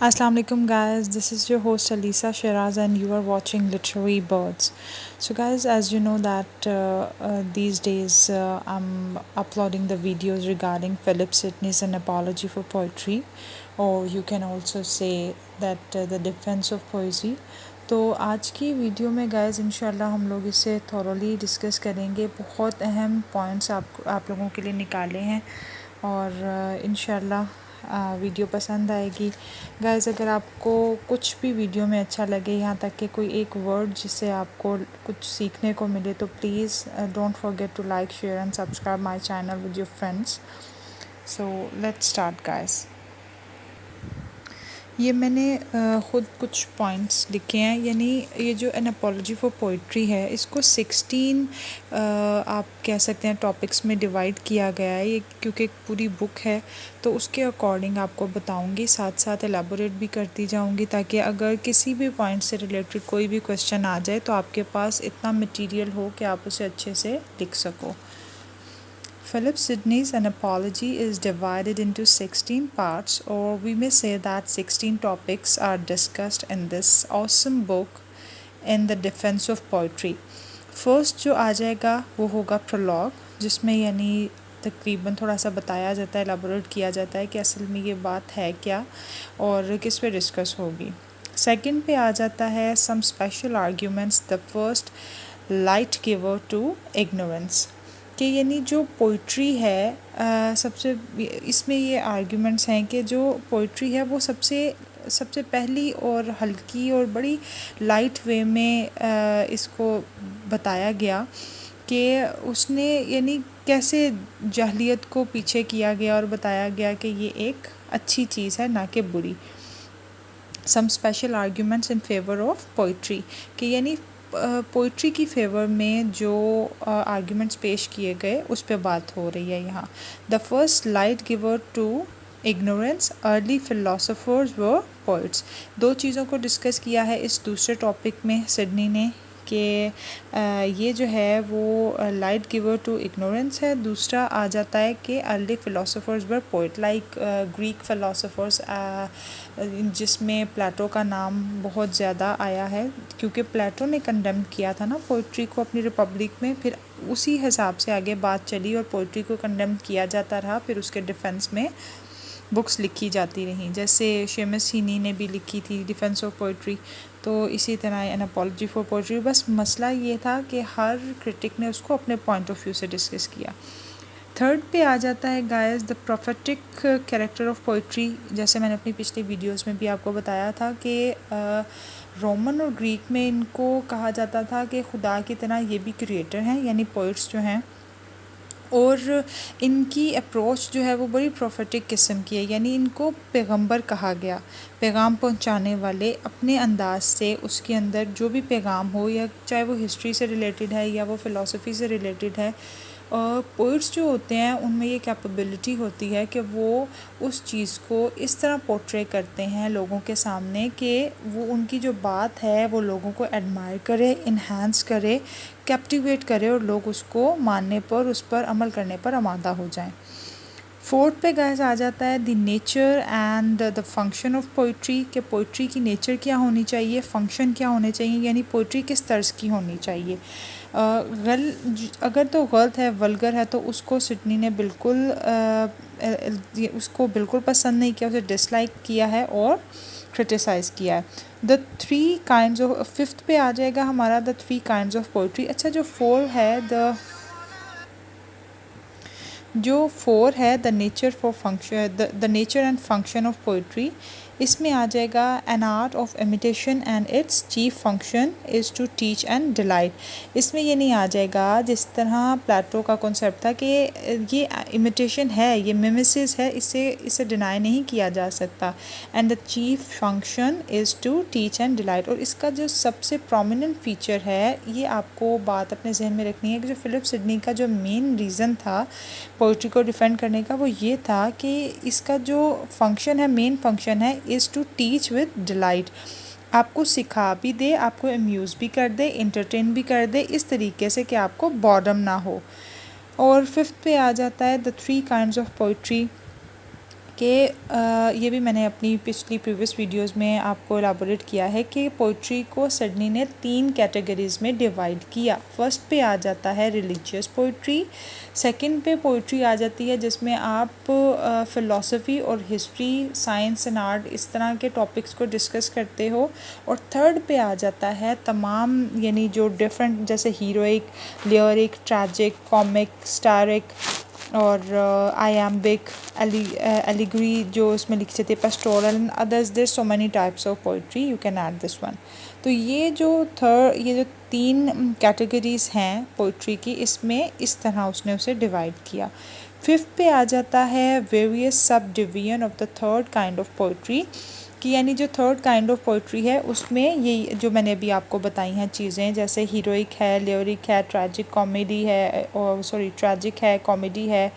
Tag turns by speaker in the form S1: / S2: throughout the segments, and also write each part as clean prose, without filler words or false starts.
S1: Assalamu alaikum guys, this is your host Alisa Shiraz and you are watching Literary Birds. So guys, as you know that these days I'm uploading the videos regarding Philip Sidney's An Apology for Poetry, or you can also say that the defense of poesy. तो आज की video में guys इंशाल्लाह हम लोग इसे thoroughly discuss करेंगे। बहुत अहम पॉइंट्स आप लोगों के लिए निकाले हैं और इंशाल्लाह वीडियो पसंद आएगी। गाइस अगर आपको कुछ भी वीडियो में अच्छा लगे, यहाँ तक कि कोई एक वर्ड जिससे आपको कुछ सीखने को मिले, तो please don't forget to like share and subscribe my channel with your friends. So let's start guys. ये मैंने ख़ुद कुछ पॉइंट्स लिखे हैं, यानी ये जो एन अपॉलजी फॉर पोइट्री है इसको 16 आप कह सकते हैं टॉपिक्स में डिवाइड किया गया है। ये क्योंकि एक पूरी बुक है तो उसके अकॉर्डिंग आपको बताऊंगी, साथ साथ एलाबोरेट भी करती जाऊंगी ताकि अगर किसी भी पॉइंट से रिलेटेड कोई भी क्वेश्चन आ जाए तो आपके पास इतना मटेरियल हो कि आप उसे अच्छे से लिख सको। Philip Sidney's An Apology is divided into 16 parts, or we may say that 16 topics are discussed in this awesome book in the defense of poetry. First जो आ जाएगा वो होगा प्रोलॉग, जिसमें यानी तकरीबन थोड़ा सा बताया जाता है, एलाबोरेट किया जाता है कि असल में ये बात है क्या और किस पे डिस्कस होगी। सेकंड पे आ जाता है some special arguments, the first light giver to ignorance, कि यानी जो पोइट्री है सबसे इसमें ये आर्ग्यूमेंट्स हैं कि जो पोइट्री है वो सबसे पहली और हल्की और बड़ी लाइट वे में इसको बताया गया कि उसने यानी कैसे जाहलियत को पीछे किया गया और बताया गया कि ये एक अच्छी चीज़ है ना कि बुरी। Some special arguments in favour of poetry, कि यानी पोइट्री की फेवर में जो आर्ग्यूमेंट्स पेश किए गए उस पर बात हो रही है यहाँ। The first light giver to ignorance, early philosophers व पोइट्स। दो चीज़ों को डिस्कस किया है इस दूसरे टॉपिक में सिडनी ने, कि ये जो है वो लाइट गिवर टू इग्नोरेंस है। दूसरा आ जाता है कि अर्ली फिलोसोफर्स वर पोइट, लाइक ग्रीक फिलोसोफर्स, जिसमें प्लेटो का नाम बहुत ज़्यादा आया है क्योंकि प्लेटो ने कंडेम किया था ना पोइट्री को अपनी रिपब्लिक में। फिर उसी हिसाब से आगे बात चली और पोइट्री को कंडेम किया जाता रहा, फिर उसके डिफेंस में बुक्स लिखी जाती रहीं, जैसे शेमस हीनी ने भी लिखी थी डिफेंस ऑफ पोइट्री। तो इसी तरह एन अपॉलजी फॉर पोइट्री, बस मसला ये था कि हर क्रिटिक ने उसको अपने पॉइंट ऑफ व्यू से डिस्कस किया। थर्ड पे आ जाता है guys the prophetic character of poetry. जैसे मैंने अपनी पिछली वीडियोस में भी आपको बताया था कि रोमन और ग्रीक में इनको कहा जाता था कि खुदा की तरह ये भी क्रिएटर हैं, यानी पोइट्स जो हैं, और इनकी अप्रोच जो है वो बड़ी प्रोफेटिक किस्म की है, यानी इनको पैगंबर कहा गया, पैगाम पहुंचाने वाले। अपने अंदाज से उसके अंदर जो भी पैगाम हो, या चाहे वो हिस्ट्री से रिलेटेड है या वो फ़िलासफ़ी से रिलेटेड है, पोइट्स जो होते हैं उनमें ये कैपेबिलिटी होती है कि वो उस चीज़ को इस तरह पोर्ट्रे करते हैं लोगों के सामने कि वो उनकी जो बात है वो लोगों को एडमायर करे, इन्हांस करे, कैप्टिवेट करे और लोग उसको मानने पर, उस पर अमल करने पर आमादा हो जाएं। फोर्थ पे गाइस आ जाता है the nature and the function of poetry, कि पोइट्री की नेचर क्या होनी चाहिए, फंक्शन क्या होने चाहिए, यानी पोइट्री किस तर्ज की होनी चाहिए। अगर तो गलत है, वल्गर है, तो उसको सिडनी ने उसको बिल्कुल पसंद नहीं किया, उसे डिसलाइक किया है और क्रिटिसाइज़ किया है। The three kinds of, fifth पे आ जाएगा हमारा the three kinds of poetry. अच्छा, जो फोर है the nature for function, the nature and function of poetry, इसमें आ जाएगा an art of imitation and its chief function is to teach and delight. इसमें ये नहीं आ जाएगा जिस तरह प्लेटो का कॉन्सेप्ट था कि ये इमिटेशन है, ये मिमेसिस है, इसे डिनाई नहीं किया जा सकता। And the chief function is to teach and delight, और इसका जो सबसे प्रोमिनेंट फीचर है, ये आपको बात अपने जहन में रखनी है कि जो फिलिप सिडनी का जो मेन रीज़न था पोइट्री को डिफेंड करने का, वो ये था कि इसका जो फंक्शन है, मेन फंक्शन है, is to teach with delight. आपको सिखा भी दे, आपको अम्यूज़ भी कर दे, इंटरटेन भी कर दे, इस तरीके से कि आपको बॉर्डम ना हो। और फिफ्थ पे आ जाता है the three kinds of poetry, कि ये भी मैंने अपनी पिछली प्रीवियस वीडियोस में आपको एलाबोरेट किया है कि पोइट्री को सिडनी ने 3 कैटेगरीज़ में डिवाइड किया। फर्स्ट पे आ जाता है रिलीजियस पोइट्री, सेकंड पे पोइट्री आ जाती है जिसमें आप फ़िलासफ़ी और हिस्ट्री, साइंस एंड आर्ट इस तरह के टॉपिक्स को डिस्कस करते हो, और थर्ड पे आ जाता है तमाम यानी जो डिफरेंट जैसे heroic, lyric, tragic, comic, satiric और आयाम्बिक, एलिगरी जो इसमें लिखी जाती है, pastoral and others, there so many types of poetry, you can add this one. तो ये जो 3 कैटेगरीज़ हैं पोइट्री की, इसमें इस तरह उसने उसे डिवाइड किया। फिफ्थ पे आ जाता है various sub division of the third kind of poetry, कि यानी जो थर्ड काइंड ऑफ पोइट्री है उसमें ये जो मैंने अभी आपको बताई हैं चीज़ें, जैसे हीरोइक है, लियरिक है, ट्रैजिक कॉमेडी है, और ट्रैजिक है, कॉमेडी है,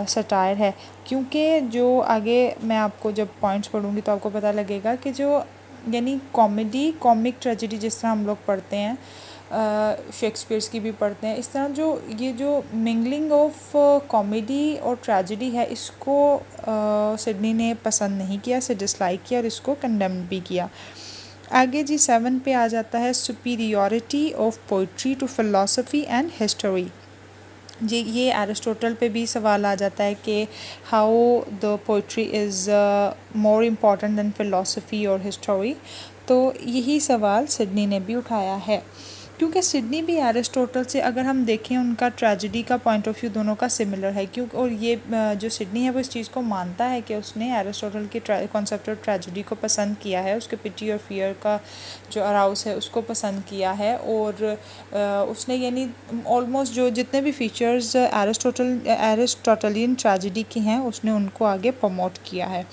S1: सटायर है। क्योंकि जो आगे मैं आपको जब पॉइंट्स पढ़ूँगी तो आपको पता लगेगा कि जो यानी कॉमेडी, कॉमिक ट्रेजेडी जिस तरह हम लोग पढ़ते हैं, शेक्सपियर्स की भी पढ़ते हैं, इस तरह जो ये जो मिंगलिंग ऑफ कॉमेडी और ट्रेजेडी है, इसको सिडनी ने पसंद नहीं किया, इसे डिसलाइक किया और इसको कंडेम भी किया। आगे जी 7 पे आ जाता है superiority of poetry to philosophy and history. जी ये एरिस्टोटल पे भी सवाल आ जाता है कि how the poetry is more important than philosophy और हिस्टोरी, तो यही सवाल सिडनी ने भी उठाया है। क्योंकि सिडनी भी एरिस्टोटल से अगर हम देखें, उनका ट्रेजेडी का पॉइंट ऑफ व्यू दोनों का सिमिलर है, क्योंकि और ये जो सिडनी है वो इस चीज़ को मानता है कि उसने एरिस्टोटल के कॉन्सेप्ट ऑफ ट्रेजेडी को पसंद किया है, उसके पिटी और फियर का जो अराउस है उसको पसंद किया है, और उसने यानी ऑलमोस्ट जो जितने भी फीचर्स एरिस्टोटलियन ट्रेजेडी के हैं उसने उनको आगे प्रमोट किया है।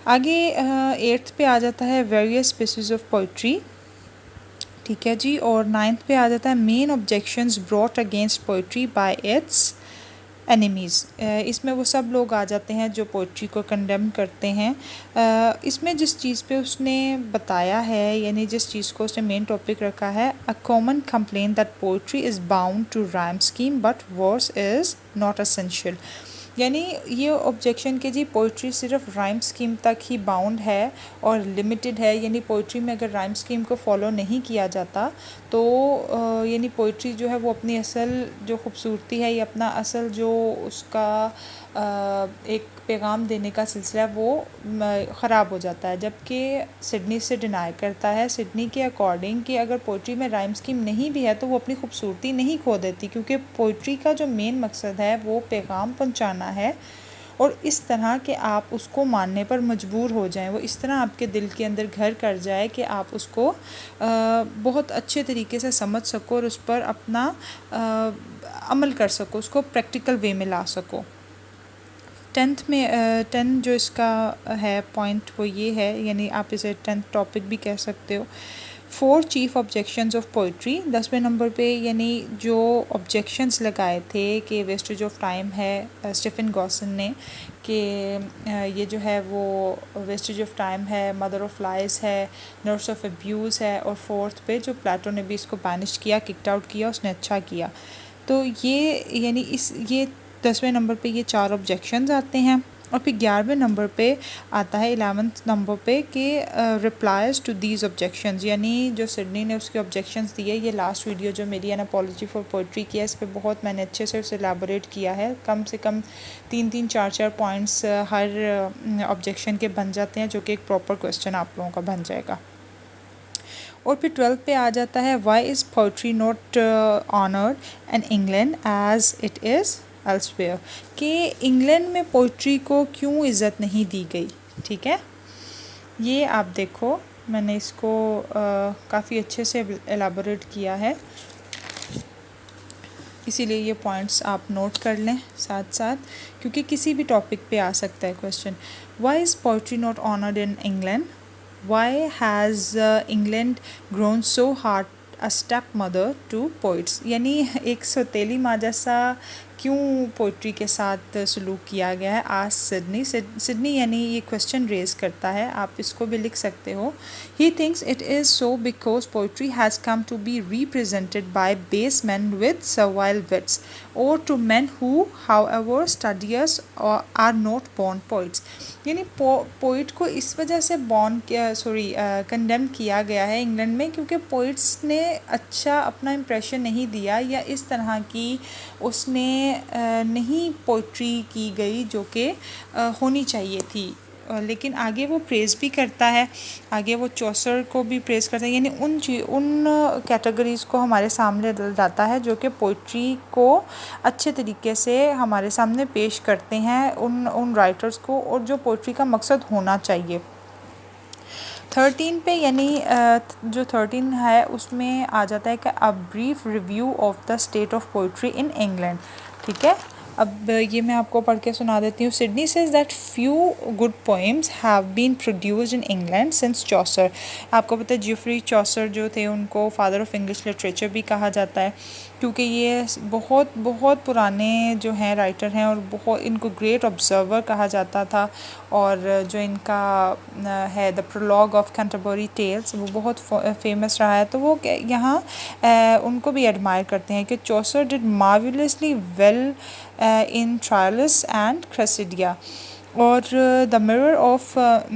S1: आगे 8th पे आ जाता है वेरियस स्पीसीज ऑफ पोइट्री, ठीक है जी, और 9th पे आ जाता है main objections brought against poetry bye it's enemies. इसमें वो सब लोग आ जाते हैं जो पोइट्री को कंडेम करते हैं। इसमें जिस चीज़ पे उसने बताया है, यानी जिस चीज़ को उसने मेन टॉपिक रखा है, a common complaint that poetry is bound to rhyme scheme but verse is not essential. यानी ये ऑब्जेक्शन कि जी पोइट्री सिर्फ राइम स्कीम तक ही बाउंड है और लिमिटेड है, यानी पोइट्री में अगर राइम स्कीम को फॉलो नहीं किया जाता तो यानी पोइट्री जो है वो अपनी असल जो खूबसूरती है या अपना असल जो उसका एक पैगाम देने का सिलसिला है वो ख़राब हो जाता है। जबकि सिडनी से डिनाई करता है, सिडनी के अकॉर्डिंग कि अगर पोइट्री में राइम स्कीम नहीं भी है तो वो अपनी खूबसूरती नहीं खो देती, क्योंकि पोइट्री का जो मेन मकसद है वो पैगाम पहुंचाना है, और इस तरह कि आप उसको मानने पर मजबूर हो जाएं, वो इस तरह आपके दिल के अंदर घर कर जाए कि आप उसको बहुत अच्छे तरीके से समझ सको और उस पर अपना अमल कर सको, उसको प्रैक्टिकल वे में ला सको। 10 जो इसका है पॉइंट वो ये है, यानी आप इसे 10th टॉपिक भी कह सकते हो। 4 चीफ ऑब्जेक्शंस ऑफ पोइट्री, 10वें नंबर पे यानी जो ऑब्जेक्शंस लगाए थे कि वेस्टेज ऑफ टाइम है स्टीफन गॉसन ने, कि ये जो है वो वेस्टेज ऑफ टाइम है, मदर ऑफ लाइज है, नर्स ऑफ अब्यूज़ है, और 4th पे जो प्लेटो ने भी इसको बैनिश किया, किक्ड आउट किया, उसने अच्छा किया। तो ये यानी ये 10वें नंबर पे ये 4 ऑब्जेक्शंस आते हैं, और फिर 11वें नंबर पे आता है 11th नंबर पे कि रिप्लाइज टू दीज ऑब्जेक्शंस, यानी जो सिडनी ने उसके ऑब्जेक्शंस दिए, ये लास्ट वीडियो जो मेरी एन अपॉलॉजी फॉर पोइट्री की है इस पर बहुत मैंने अच्छे से उसे एलाबोरेट किया है, कम से कम 3-3 4-4 पॉइंट्स हर ऑब्जेक्शन के बन जाते हैं, जो कि एक प्रॉपर क्वेश्चन आप लोगों का बन जाएगा। और फिर 12th पे आ जाता है why is poetry not honoured in England as it is elsewhere, कि इंग्लैंड में पोइट्री को क्यों इज़्ज़त नहीं दी गई। ठीक है, ये आप देखो मैंने इसको काफ़ी अच्छे से एलाबोरेट किया है, इसीलिए ये पॉइंट्स आप नोट कर लें साथ साथ, क्योंकि किसी भी टॉपिक पे आ सकता है question. Why is poetry not honoured in England, why has England grown so hard a stepmother to poets, यानी एक सौतेली माँ जैसा क्यों पोइट्री के साथ सलूक किया गया है। आज सिडनी यानी ये क्वेश्चन रेज करता है, आप इसको भी लिख सकते हो। He thinks it is so because poetry has come to be represented by base men with servile wits और to men who however studious are not born poets. यानी पोइट को इस वजह से कंडेम किया गया है इंग्लैंड में क्योंकि पोइट्स ने अच्छा अपना इम्प्रेशन नहीं दिया या इस तरह की उसने नहीं पोइट्री की गई जो कि होनी चाहिए थी। लेकिन आगे वो प्रेज़ भी करता है, आगे वो चौसर को भी प्रेज़ करता है, यानी उन कैटेगरीज़ को हमारे सामने लाता है जो कि पोइट्री को अच्छे तरीके से हमारे सामने पेश करते हैं उन राइटर्स को, और जो पोइट्री का मकसद होना चाहिए। 13 पे यानी जो 13 है उसमें आ जाता है कि a brief review of the state of poetry in England. ठीक है, अब ये मैं आपको पढ़ के सुना देती हूँ। Sidney says that few good poems have been produced in England since Chaucer. आपको पता है जियोफ्री चॉसर जो थे उनको फादर ऑफ इंग्लिश लिटरेचर भी कहा जाता है क्योंकि ये बहुत बहुत पुराने जो हैं राइटर हैं और बहुत इनको ग्रेट ऑब्जर्वर कहा जाता था। और जो इनका है the prologue of Canterbury Tales वो बहुत फेमस रहा है। तो वो यहाँ उनको भी एडमायर करते हैं कि Chaucer did marvellously well in Trialus and Cressidia, और The Mirror of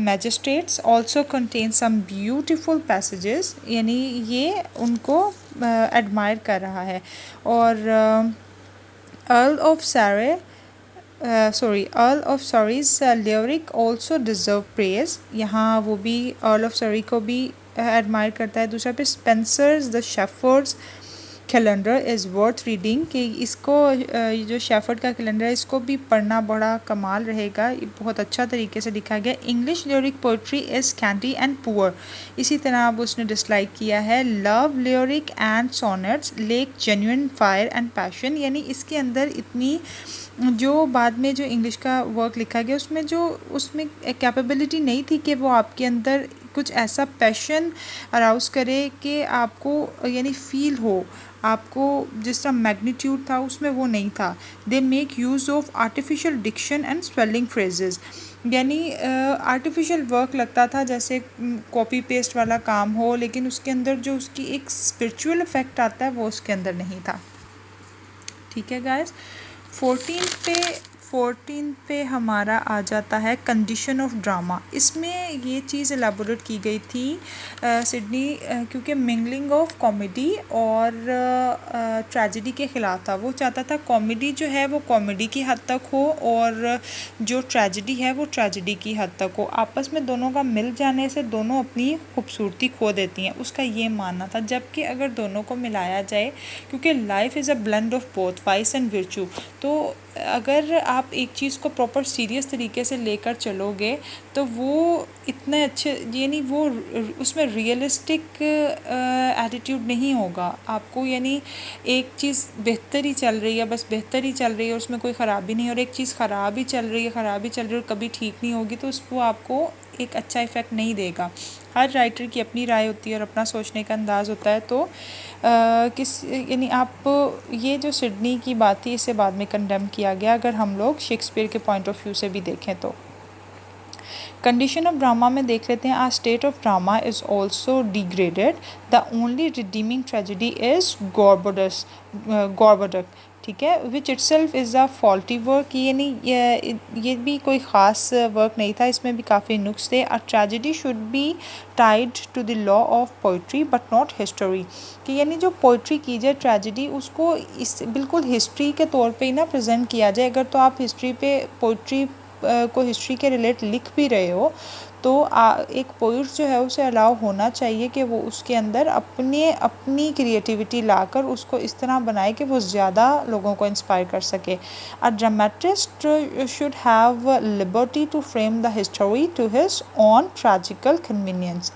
S1: Magistrates also contains some beautiful passages, यानी ये उनको एडमायर कर रहा है। और Earl of Surrey's lyric also deserve praise, यहाँ वो भी Earl of Surrey को भी एडमायर करता है। दूसरा पे Spencer's The Shepherd's calendar is worth reading, कि इसको जो शेफर्ड का कैलेंडर है इसको भी पढ़ना बड़ा कमाल रहेगा, ये बहुत अच्छा तरीके से लिखा गया। English lyric poetry is scanty and poor, इसी तरह अब उसने डिसलाइक किया है। Love lyric and sonnets lack genuine fire and passion, यानी इसके अंदर इतनी जो बाद में जो इंग्लिश का वर्क लिखा गया उसमें कैपेबिलिटी नहीं थी कि वो आपके अंदर कुछ ऐसा पैशन अराउज़ करे कि आपको यानी फील हो, आपको जिस तरह मैग्नीट्यूड था उसमें वो नहीं था। They make use of artificial diction and spelling phrases, यानी आर्टिफिशियल वर्क लगता था जैसे कॉपी पेस्ट वाला काम हो, लेकिन उसके अंदर जो उसकी एक स्पिरिचुअल इफ़ेक्ट आता है वो उसके अंदर नहीं था। ठीक है गाइस, 14 पे हमारा आ जाता है कंडीशन ऑफ ड्रामा। इसमें ये चीज़ एलाबोरेट की गई थी सिडनी क्योंकि मिंगलिंग ऑफ कॉमेडी और ट्रेजेडी के ख़िलाफ़ था। वो चाहता था कॉमेडी जो है वो कॉमेडी की हद तक हो और जो ट्रेजेडी है वो ट्रेजेडी की हद तक हो। आपस में दोनों का मिल जाने से दोनों अपनी खूबसूरती खो देती हैं, उसका ये मानना था। जबकि अगर दोनों को मिलाया जाए, क्योंकि life is a blend of both vice and virtue, तो अगर आप एक चीज़ को प्रॉपर सीरियस तरीके से लेकर चलोगे तो वो इतने अच्छे यानी वो उसमें रियलिस्टिक एटीट्यूड नहीं होगा आपको। यानी एक चीज़ बेहतर ही चल रही है, बस बेहतर ही चल रही है, उसमें कोई ख़राबी नहीं, और एक चीज़ ख़राब ही चल रही है और कभी ठीक नहीं होगी, तो उसको आपको एक अच्छा इफ़ेक्ट नहीं देगा। हर राइटर की अपनी राय होती है और अपना सोचने का अंदाज़ होता है। तो यानी आप ये जो सिडनी की बात थी इसे बाद में कंडेम किया गया अगर हम लोग शेक्सपियर के पॉइंट ऑफ व्यू से भी देखें तो। कंडीशन ऑफ ड्रामा में देख लेते हैं। A state of drama is also degraded, the only redeeming tragedy is Gorboduc. ठीक है, which itself is a faulty work, यानी ये भी कोई ख़ास वर्क नहीं था, इसमें भी काफ़ी नुक्स थे। A tragedy should be tied to the law of poetry but not history, कि यानी जो पोइट्री की जाए ट्रेजेडी उसको इस बिल्कुल हिस्ट्री के तौर पे ही ना प्रेजेंट किया जाए। अगर तो आप हिस्ट्री पे पोइट्री को हिस्ट्री के रिलेट लिख भी रहे हो तो एक पोइट जो है उसे अलाउ होना चाहिए कि वो उसके अंदर अपनी क्रिएटिविटी लाकर उसको इस तरह बनाए कि वो ज़्यादा लोगों को इंस्पायर कर सके। A dramatist should have liberty to frame the history to his own tragical convenience.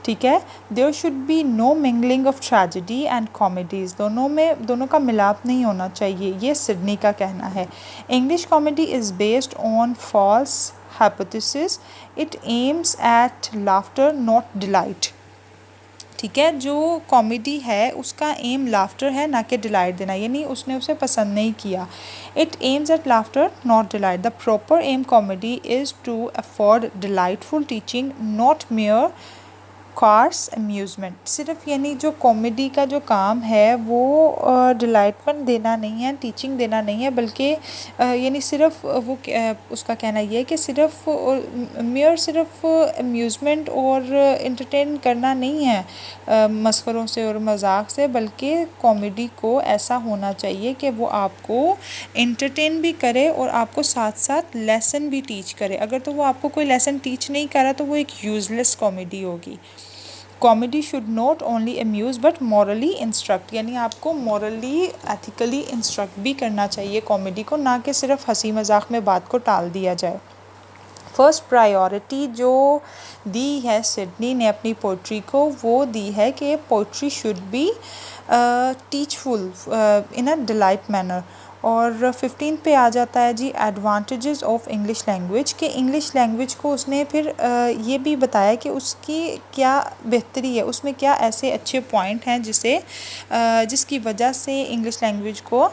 S1: ठीक है, there should be no mingling of tragedy and comedies, दोनों का मिलाप नहीं होना चाहिए, ये सिडनी का कहना है। English comedy is based on false hypothesis, it aims at laughter not delight। ठीक है। जो कॉमेडी है उसका एम लाफ्टर है ना कि डिलाइट देना, यानी उसने उसे पसंद नहीं किया। It aims at laughter not delight. The proper aim comedy is to afford delightful teaching not mere cause amusement. सिर्फ यानी जो कॉमेडी का जो काम है वो डिलाइटमेंट देना नहीं है, टीचिंग देना नहीं है, बल्कि यानी सिर्फ वो उसका कहना ये है कि सिर्फ मेयर सिर्फ अम्यूज़मेंट और इंटरटेन करना नहीं है मस्खरों से और मजाक से, बल्कि कॉमेडी को ऐसा होना चाहिए कि वो आपको इंटरटेन भी करे और आपको साथ साथ लेसन भी टीच करे। अगर तो वो आपको कोई लेसन टीच नहीं कर रहा तो वो एक यूज़लेस कॉमेडी होगी। Comedy should not only Amuse but morally instruct, यानी आपको मॉरली एथिकली इंस्ट्रक्ट भी करना चाहिए कॉमेडी को, ना कि सिर्फ हंसी मजाक में बात को टाल दिया जाए। फर्स्ट प्रायोरिटी जो दी है सिडनी ने अपनी पोइट्री को, वो दी है कि poetry should be teachful in a delight manner. और 15 पे आ जाता है जी एडवांटेजेस ऑफ इंग्लिश लैंग्वेज, कि इंग्लिश लैंग्वेज को उसने फिर ये भी बताया कि उसकी क्या बेहतरी है, उसमें क्या ऐसे अच्छे पॉइंट हैं जिसकी वजह से इंग्लिश लैंग्वेज को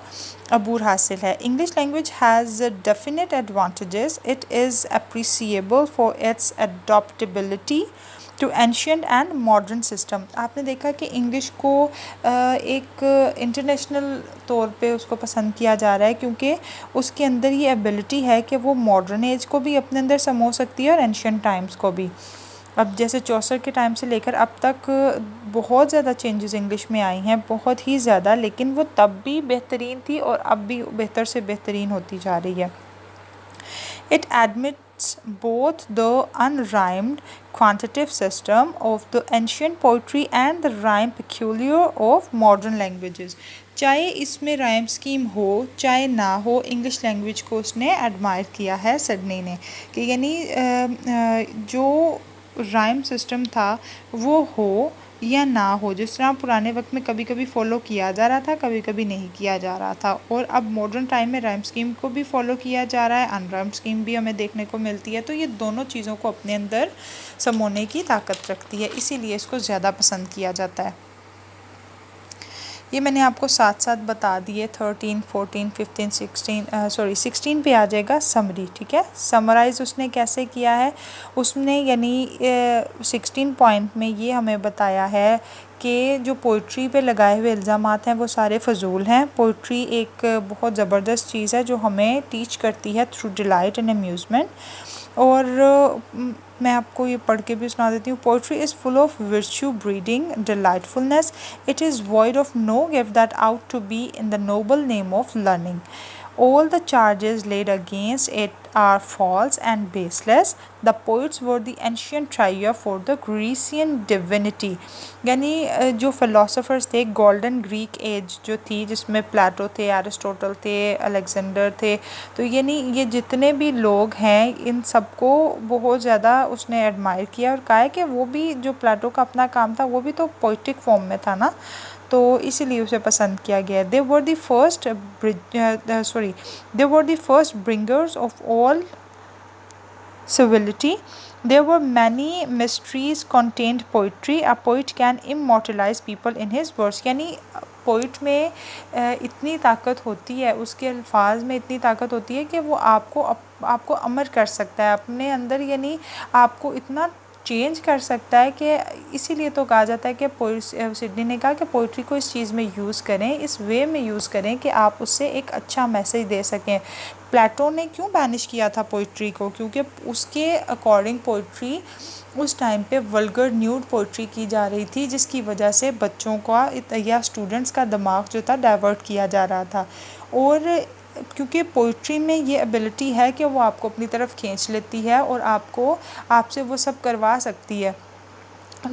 S1: अबूर हासिल है। English language has definite advantages. It is appreciable for its adaptability to ancient and modern system. आपने देखा कि इंग्लिश को एक इंटरनेशनल तौर पे उसको पसंद किया जा रहा है, क्योंकि उसके अंदर ये एबिलिटी है कि वो मॉडर्न एज को भी अपने अंदर समो सकती है और एंशियंट टाइम्स को भी। अब जैसे चौसर के टाइम से लेकर अब तक बहुत ज़्यादा चेंजेस इंग्लिश में आई हैं, बहुत ही ज़्यादा, लेकिन वो तब भी बेहतरीन थी और अब भी बेहतर से बेहतरीन होती जा रही है। It admits both the unrhymed quantitative system of the ancient poetry and the rhyme peculiar of modern languages। चाहे इसमें राइम स्कीम हो चाहे ना हो, इंग्लिश लैंग्वेज को उसने एडमायर किया है सिडनी ने, कि यानी जो राइम सिस्टम था वो हो या ना हो, जिस तरह पुराने वक्त में कभी कभी फॉलो किया जा रहा था, कभी कभी नहीं किया जा रहा था, और अब मॉडर्न टाइम में राइम स्कीम को भी फॉलो किया जा रहा है, अनराइम स्कीम भी हमें देखने को मिलती है। तो ये दोनों चीज़ों को अपने अंदर समोने की ताकत रखती है, इसीलिए इसको ज़्यादा पसंद किया जाता है। ये मैंने आपको साथ साथ बता दिए 13, 14, 15, 16 पे आ जाएगा समरी। ठीक है, समराइज़ उसने कैसे किया है, उसने यानी 16 पॉइंट में ये हमें बताया है कि जो पोइट्री पे लगाए हुए इल्ज़ामात हैं वो सारे फ़जूल हैं। पोइट्री एक बहुत ज़बरदस्त चीज़ है जो हमें टीच करती है थ्रू डिलाइट एंड अम्यूज़मेंट। और मैं आपको ये पढ़ के भी सुना देती हूँ। Poetry is full of virtue breeding delightfulness. It is void of no gift that ought to be in the noble name of learning. All the charges laid against it are false and baseless. The poets were the ancient triumph for the Grecian divinity। यानी जो philosophers थे, golden Greek as जो थी, जिसमें प्लेटो थे, Aristotle थे, Alexander थे, तो यानी ये जितने भी लोग हैं इन सबको बहुत ज़्यादा उसने एडमायर किया और कहा है कि वो भी जो प्लेटो का अपना काम था वो भी तो पोइटिक फॉर्म में था ना, तो इसीलिए उसे पसंद किया गया। They were the first bringers of all civility. There were many mysteries contained poetry. A poet can immortalize people in his words। यानी पोइट में इतनी ताकत होती है, उसके अल्फाज में इतनी ताकत होती है कि वो आपको अमर कर सकता है अपने अंदर, यानी आपको इतना चेंज कर सकता है कि इसीलिए तो कहा जाता है कि सिडनी ने कहा कि पोइट्री को इस चीज़ में यूज़ करें, इस वे में यूज़ करें कि आप उससे एक अच्छा मैसेज दे सकें। प्लेटो ने क्यों बैनिश किया था पोइट्री को, क्योंकि उसके अकॉर्डिंग पोइट्री उस टाइम पे वल्गर न्यूड पोइट्री की जा रही थी, जिसकी वजह से बच्चों का या स्टूडेंट्स का दिमाग जो था डाइवर्ट किया जा रहा था। और क्योंकि पोइट्री में ये एबिलिटी है कि वो आपको अपनी तरफ खींच लेती है और आपसे वो सब करवा सकती है,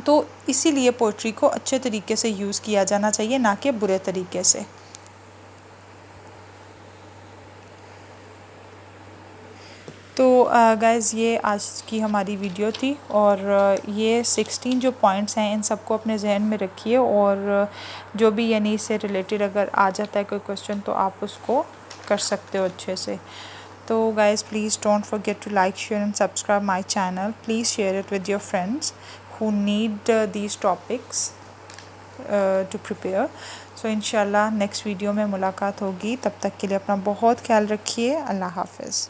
S1: तो इसीलिए पोइट्री को अच्छे तरीके से यूज़ किया जाना चाहिए, ना कि बुरे तरीके से। तो गाइज़ ये आज की हमारी वीडियो थी, और ये 16 जो पॉइंट्स हैं इन सबको अपने जहन में रखिए, और जो भी यानी इससे रिलेटेड अगर आ जाता है कोई क्वेश्चन तो आप उसको कर सकते हो अच्छे से। तो guys, please don't forget to like, share and subscribe my channel. Please share it with your friends who need these topics. To prepare. So इंशाल्लाह नेक्स्ट वीडियो में मुलाकात होगी, तब तक के लिए अपना बहुत ख्याल रखिए। अल्लाह हाफ़िज़।